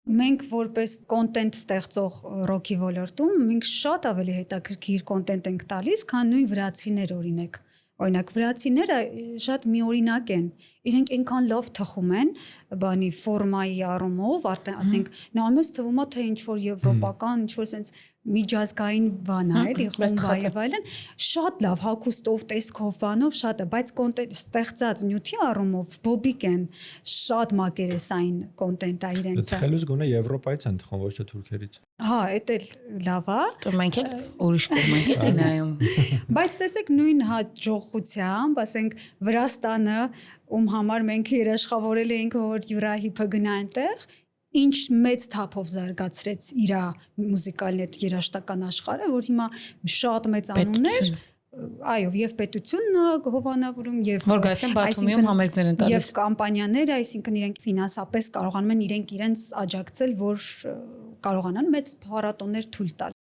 Մենք որպես կոնտենտ ստեղծող ռոքի ոլորտում մենք շատ ավելի հետաքրքիր կոնտենտ ենք տալիս, քան նույն վրացիներ օրինակ։ Օրինակ վրացիները շատ միօրինակ են։ Իրենք այնքան լավ թխում են, բանի ֆորմայի առումով, արդեն ասենք, նույնպես թվում է թե ինչ որ եվրոպական, ինչ որ sense միջազգային բան է, էլի խումբա եւ այլն, շատ լավ հագուստով, տեսքով, բանով շատ է, բայց կոնտենտ ստեղծած նյութի առումով բոբիկ են, շատ մակերեսային կոնտենտ է իրենցը։ Թխելուց գոնե Եվրոպայից են թխում, ոչ թե թուրքերից։ Հա, դա էլ լավ է։ Դե մենք էլ ուրիշ կողմենք ենք նայում։ Բայց տեսեք նույն հաջողությամբ, ասենք Վրաստանը, ում համար մենք երաշխավորել էինք, որ յուրահիփը գնա այնտեղ, ինչ մեծ թափով զարգացրեց իր մուզիկալն այդ երաժշտական աշխարհը, որ հիմա շատ մեծ անուններ, այո, եւ պետությունն հովանավորում եւ որ գայս են Բաթումիում համերգներ են տալիս եւ կամպանիաները, այսինքն իրենք ֆինանսապես կարողանում են իրենց աջակցել, որ կարողանան մեծ փառատոներ թույլ տալ։